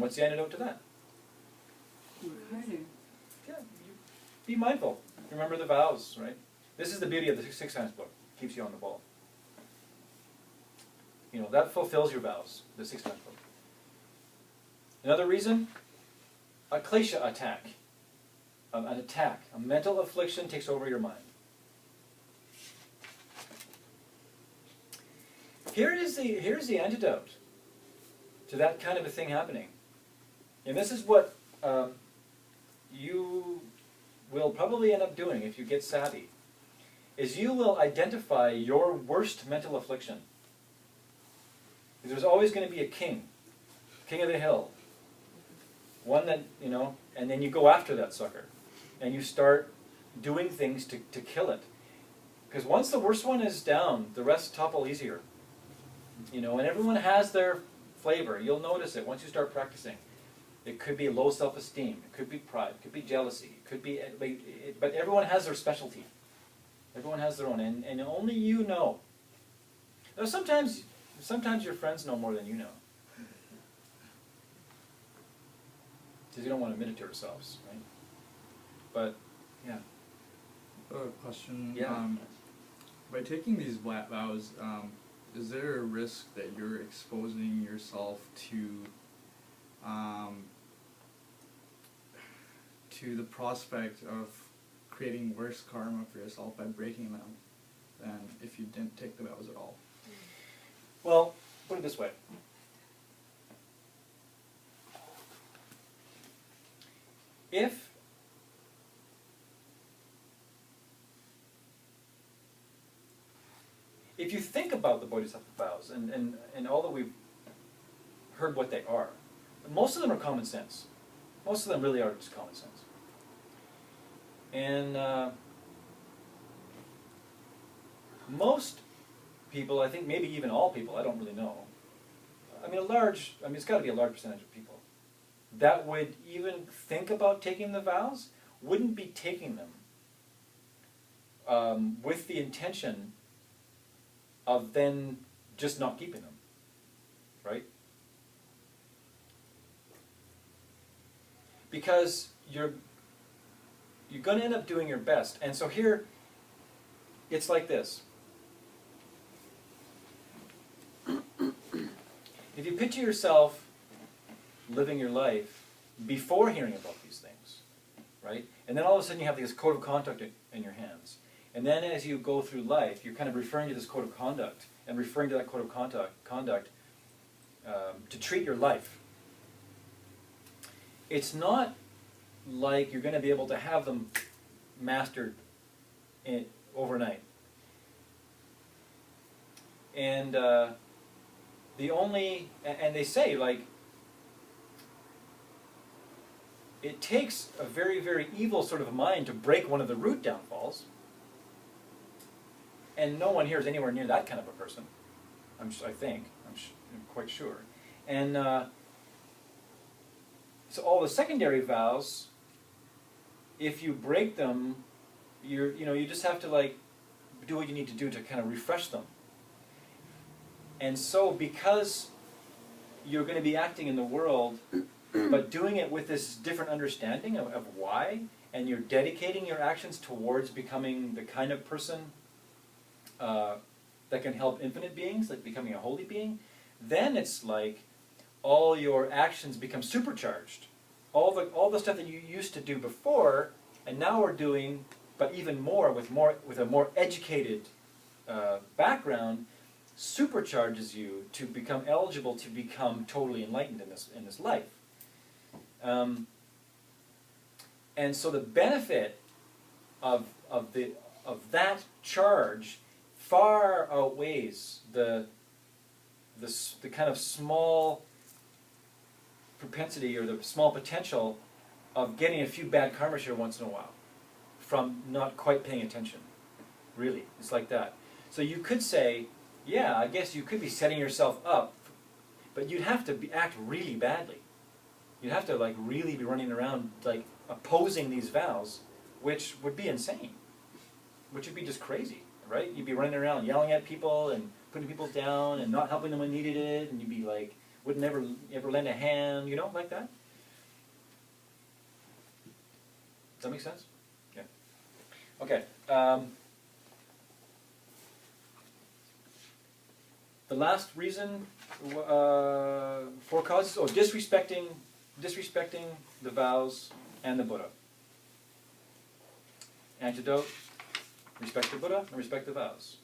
what's the antidote to that? Hiding. Yeah, be mindful. Remember the vows, right? This is the beauty of the Sixth Sense book. Keeps you on the ball. You know, that fulfills your vows, the Sixth Sense book. Another reason, a klesha attack. An attack, a mental affliction takes over your mind. Here's the antidote to that kind of a thing happening. And this is what you will probably end up doing if you get savvy, is you will identify your worst mental affliction. There's always going to be a king of the hill, one that, you know, and then you go after that sucker, and you start doing things to kill it. Because once the worst one is down, the rest topple easier. You know, and everyone has their flavor. You'll notice it once you start practicing. It could be low self-esteem. It could be pride. It could be jealousy. It could be, but everyone has their specialty. Everyone has their own, and only you know. Now, sometimes your friends know more than you know, because you don't want to admit it to yourselves, right? But yeah. A question. Yeah. By taking these vows, is there a risk that you're exposing yourself to the prospect of creating worse karma for yourself by breaking them than if you didn't take the vows at all? Well, put it this way. If you think about the Bodhisattva vows and all that we've heard what they are, most of them are common sense. Most of them really are just common sense. And most people, I think maybe even all people, I don't really know, it's got to be a large percentage of people that would even think about taking the vows, wouldn't be taking them with the intention of then just not keeping them, right? Because you're going to end up doing your best. And so here, it's like this. If you picture yourself living your life before hearing about these things, right? And then all of a sudden you have this code of conduct in your hands. And then as you go through life, you're kind of referring to this code of conduct and referring to that code of conduct to treat your life. It's not like you're going to be able to have them mastered overnight. And and they say, like, it takes a very, very evil sort of mind to break one of the root downfalls. And no one here is anywhere near that kind of a person, I'm quite sure. And so all the secondary vows, if you break them, you just have to like do what you need to do to kind of refresh them. And so because you're going to be acting in the world, but doing it with this different understanding of why, and you're dedicating your actions towards becoming the kind of person that can help infinite beings, like becoming a holy being, then it's like all your actions become supercharged. All the stuff that you used to do before, and now we're doing, but even more with a more educated background, supercharges you to become eligible to become totally enlightened in this life. And so the benefit of that charge far outweighs the kind of small propensity or the small potential of getting a few bad karmas here once in a while from not quite paying attention. Really, it's like that. So you could say, yeah, I guess you could be setting yourself up, but you'd have to act really badly. You'd have to like really be running around like opposing these vows, which would be insane, which would be just crazy, right? You'd be running around yelling at people and putting people down and not helping them when needed it, and you'd be like would never ever lend a hand, you know, like that. Does that make sense? Yeah. Okay. The last reason for causes, disrespecting the vows and the Buddha. Antidote: respect the Buddha and respect the vows.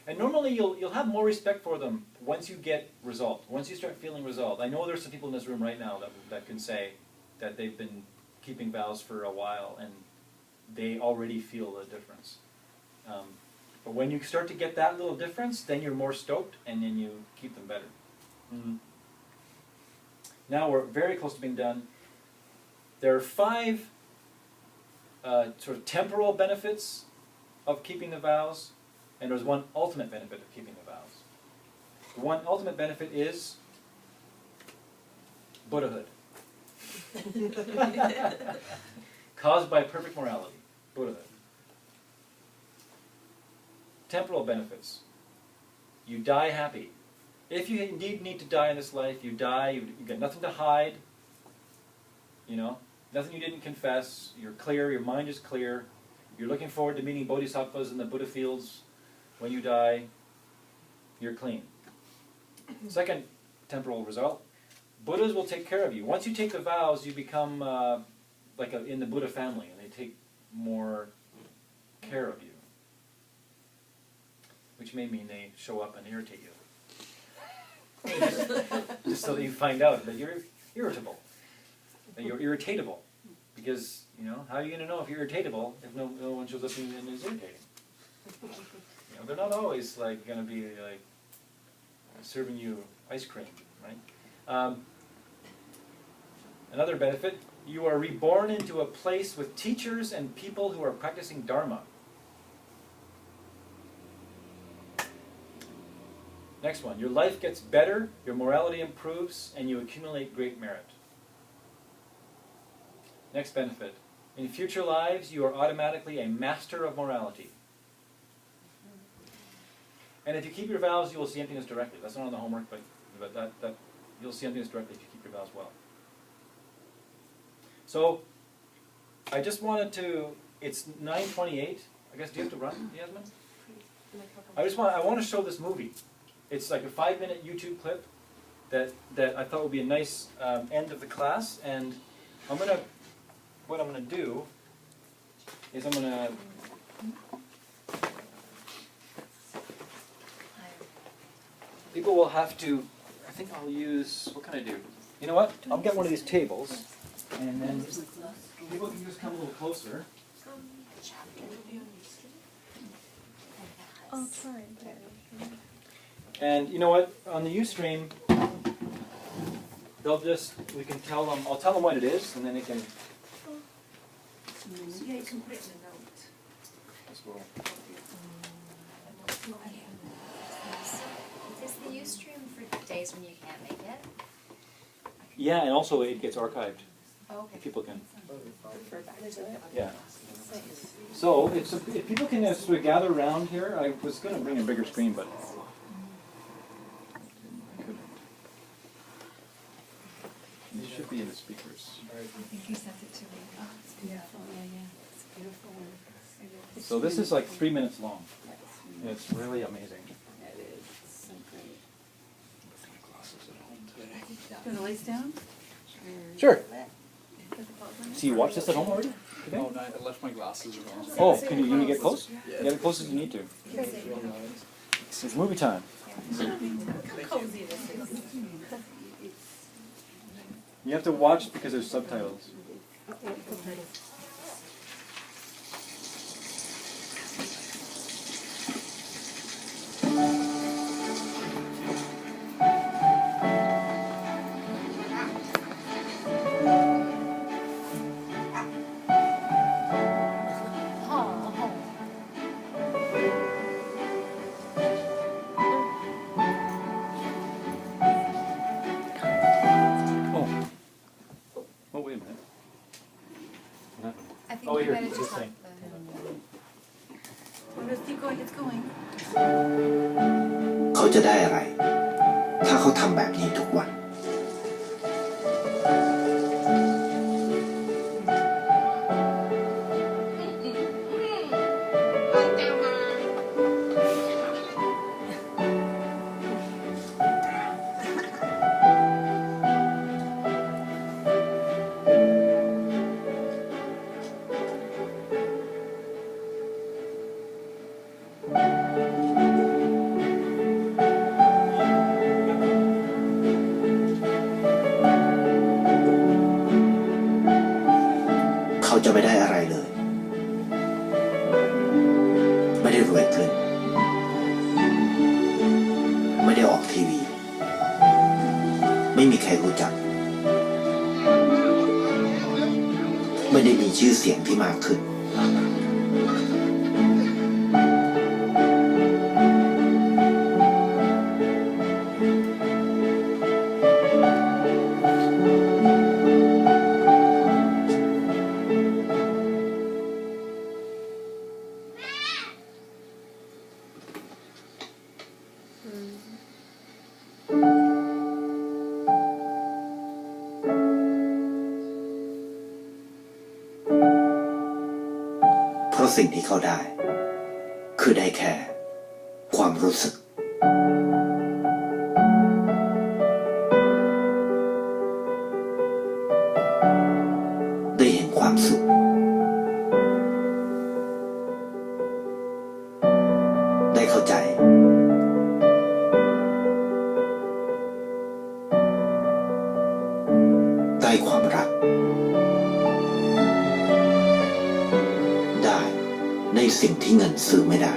And normally you'll have more respect for them once you get result, once you start feeling result. I know there's some people in this room right now that can say that they've been keeping vows for a while and they already feel the difference. But when you start to get that little difference, then you're more stoked and then you keep them better. Mm-hmm. Now we're very close to being done. There are 5 sort of temporal benefits of keeping the vows, and there's one ultimate benefit of keeping the vows. The one ultimate benefit is Buddhahood. Caused by perfect morality, Buddhahood. Temporal benefits. You die happy. If you indeed need to die in this life, you die, you've got nothing to hide, you know, nothing you didn't confess, you're clear, your mind is clear, you're looking forward to meeting bodhisattvas in the Buddha fields. When you die, you're clean. Second temporal result, Buddhas will take care of you. Once you take the vows, you become in the Buddha family, and they take more care of you. Which may mean they show up and irritate you. Just so that you find out that you're irritable, that you're irritatable. Because, you know, how are you going to know if you're irritatable if no one shows up and is irritating? You know, they're not always like going to be like serving you ice cream, right? Another benefit, you are reborn into a place with teachers and people who are practicing Dharma. Next one, your life gets better, your morality improves, and you accumulate great merit. Next benefit, in future lives you are automatically a master of morality. And if you keep your vows, you will see emptiness directly. That's not on the homework, but that you'll see emptiness directly if you keep your vows well. So, I just wanted to, it's 9:28. I guess, do you have to run, Yasmin? I want to show this movie. It's like a 5-minute YouTube clip that I thought would be a nice end of the class, and what I'm gonna do is I'm gonna people will have to. I think I'll use. What can I do? You know what? I'll get one of these tables, and then people can just come a little closer. Oh, sorry. And you know what? On the Ustream, we can tell them, I'll tell them what it is, and then they can... Yeah, you can put it in a note. As well. Is the Ustream for days when you can't make it? Yeah, and also it gets archived. Oh, okay. People can... Refer back to it. Yeah. So, if people can sort of gather around here, I was going to bring a bigger screen, but... It should be in the speakers. I think you sent it to me. Oh, it's beautiful. Yeah. It's a beautiful one. So this is like 3 minutes long. It's really amazing. It is. So great. Glasses at home today. Put the lights down? Sure. So you watched this at home already? Oh, no, I left my glasses at home. Oh, can you get close? Yeah. Get as close as you need to. It's real nice. It's movie time. Cozy this is. You have to watch because there's subtitles. Oh, wait a minute. What happened? I think Oh, you here, better this just thing. Let's keep going. It's going. เขาจะได้อะไร ถ้าเขาทำแบบนี้ทุก เขาจะไม่ได้อะไรเลย ไม่ได้รวยขึ้น ไม่ได้ออกทีวี ไม่มีใครรู้จัก ไม่ได้มีชื่อเสียงที่มากขึ้นเพราะสิ่งที่เขาได้ คือได้แค่ความรู้สึกได้เห็นความสุขได้เข้าใจได้ความรักได้ในสิ่งที่เงินซื้อไม่ได้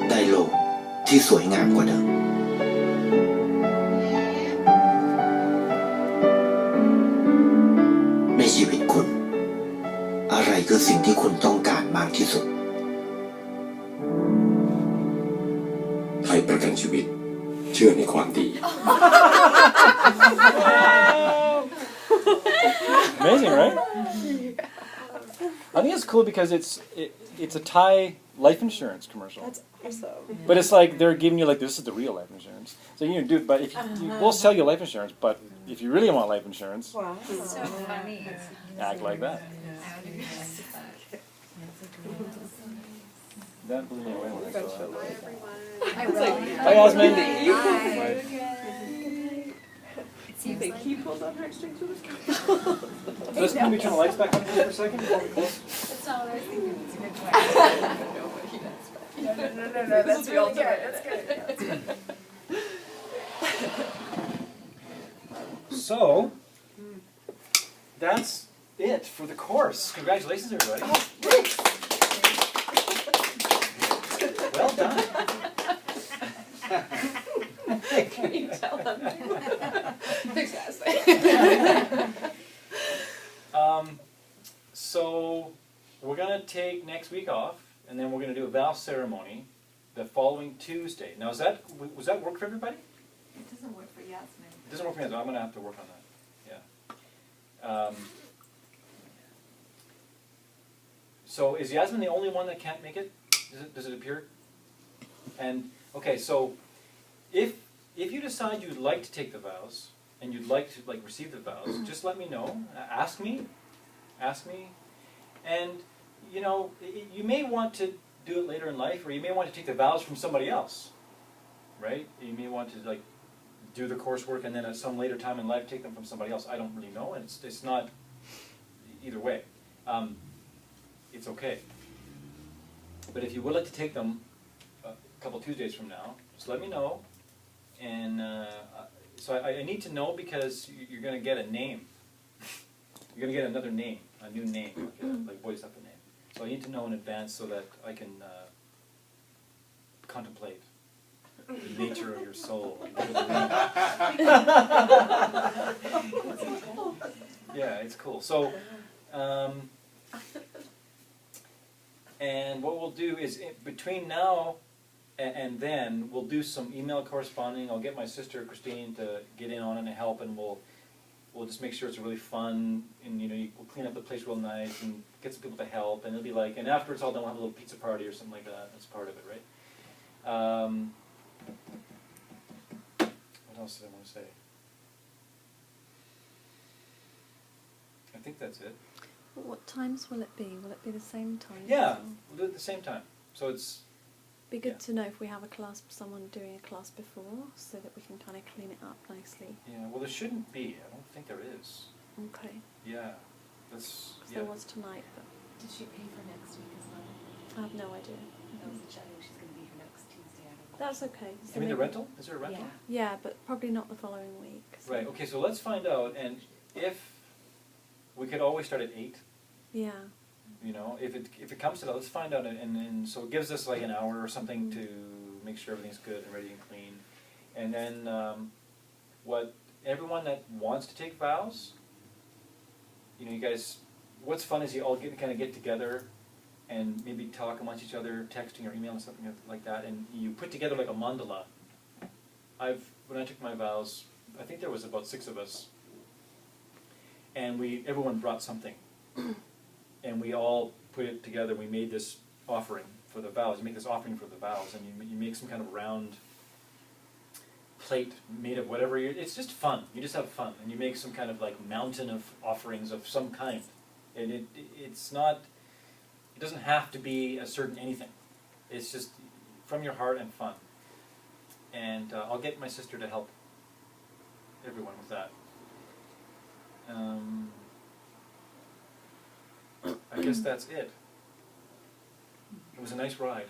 ได้โลกที่สวยงามกว่าเดิมในชีวิตคุณอะไรคือสิ่งที่คุณต้องการมากที่สุดไทยประกันชีวิตเชื่อในความดี Amazing, right? I think it's cool because it's a Thai life insurance commercial. That's awesome. But it's like they're giving you like this is the real life insurance. So you do, but if we'll sell you life insurance, but if you really want life insurance, Wow. So funny. act like that. I would agree with that. That blew me away when I saw that. I will. Hi, Yasmin. Hi. It seems Think like he pulled on heartstrings with his Let's maybe turn the lights back on for a second before we close. that's all I was thinking. It's a good point. No, that's the ultimate. That's good. So, that's it for the course. Congratulations, everybody. Well done. Can you tell him? So we're gonna take next week off, and then we're gonna do a vow ceremony the following Tuesday. Now, was that work for everybody? It doesn't work for Yasmin. It doesn't work for me. I'm gonna have to work on that. Yeah. So is Yasmin the only one that can't make it? Does it appear? And okay, so if you decide you'd like to take the vows and you'd like to receive the vows, just let me know. Ask me, and you may want to do it later in life, or you may want to take the vows from somebody else, right? You may want to do the coursework and then at some later time in life take them from somebody else. I don't really know, and it's not either way. It's okay. But if you would like to take them a couple Tuesdays from now, just let me know. And so I need to know because you're going to get a name. You're going to get another name, a new name, like voice up a name. So I need to know in advance so that I can contemplate the nature of your soul. Yeah, it's cool. So, and what we'll do is between now and then we'll do some email corresponding. I'll get my sister Christine to get in on it and help, and we'll just make sure it's really fun, and we'll clean up the place real nice and get some people to help, and it'll be like, and after it's all done, we'll have a little pizza party or something like that. That's part of it, right? What else did I want to say? I think that's it. What times will it be? Will it be the same time? Yeah, we'll do it at the same time. So it's Be good yeah. to know if we have a class, someone doing a class before, so that we can kind of clean it up nicely. yeah. Well, there shouldn't be. I don't think there is. Okay. Yeah, that's 'Cause yeah. there was tonight, but Did she pay for next week as well? I have no idea. I think she's going to be here next Tuesday. I don't know. That's okay. So You mean the maybe- rental? Is there a rental? Yeah, but probably not the following week. so- Right, okay, so let's find out, and if, we could always start at 8, Yeah. you know, if it comes to that, let's find out, and so it gives us like an hour or something to make sure everything's good and ready and clean. And then, everyone that wants to take vows, you know, you guys, what's fun is you all kind of get together and maybe talk amongst each other, texting or emailing, something like that, and you put together like a mandala. When I took my vows, I think there was about 6 of us, and everyone brought something, and we all put it together. We made this offering for the vows. You make this offering for the vows, and you make some kind of round plate made of whatever it's just fun. You just have fun, and you make some kind of like mountain of offerings of some kind, and it's not. It doesn't have to be a certain anything. It's just from your heart and fun. And I'll get my sister to help everyone with that. I guess that's it. It was a nice ride.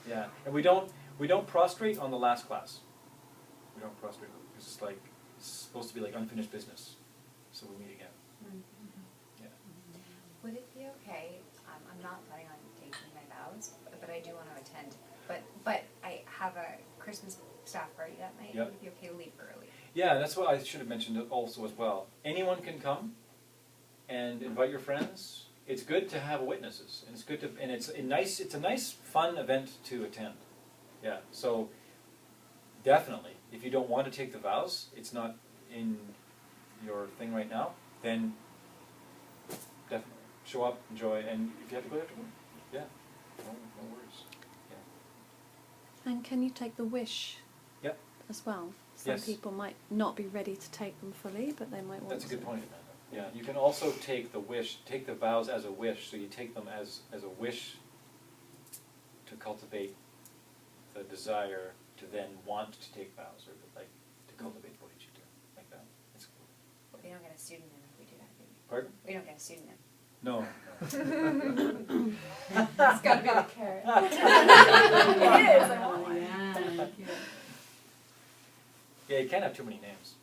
Yeah, and we don't prostrate on the last class. We don't prostrate because it's supposed to be like unfinished business. So we meet again. Yeah. Would it be okay, I'm not planning on taking my vows, but I do want to attend, but I have a Christmas staff party that night. Yep. Would it be okay to leave early? Yeah, that's what I should have mentioned also as well. Anyone can come and invite your friends. It's good to have witnesses, and it's a nice fun event to attend. Yeah, so definitely, if you don't want to take the vows, it's not in your thing right now, then definitely show up, enjoy, and if you have to go afterward, yeah, no worries. Yeah. And can you take the wish? Yep. As well. Some Yes. people might not be ready to take them fully, but they might want That's a good to. point, Amanda. Yeah, you can also take the vows as a wish, so you take them as a wish to cultivate the desire to then want to take vows, or like to cultivate bodhicitta, like that. It's cool. But we don't get a student in if we do that, do we? Pardon? We don't get a student in. No. It's got to be the carrot. It is, I want one. Yeah. Yeah, you can't have too many names.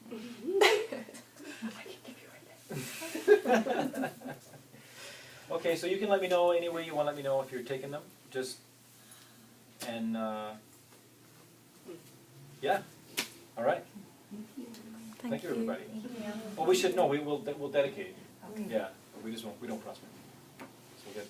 Okay, so you can let me know any way you want to let me know if you're taking them. Yeah. All right. Thank you, everybody. Oh, we should know. We'll dedicate. Okay. Yeah, we don't prospect. So we get.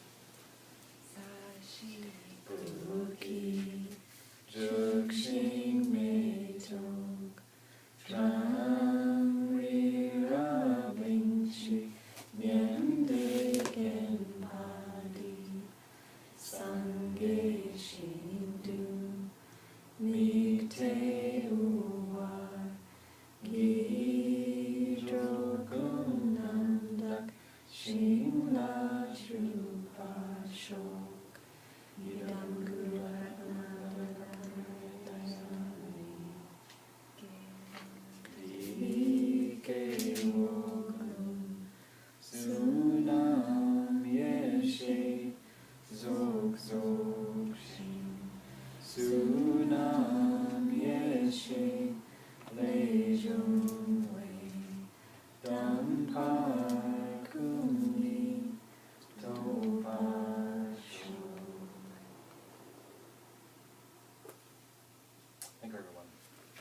Thank you, everyone.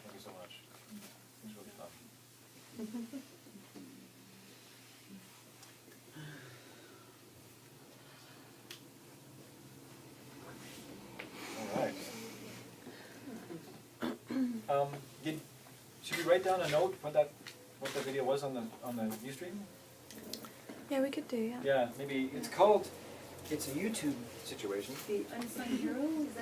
Thank you so much. It was really fun. All right. Should we write down a note what the video was on the Ustream? Yeah, we could do, yeah. Yeah, maybe it's a YouTube situation. The unsung hero, is that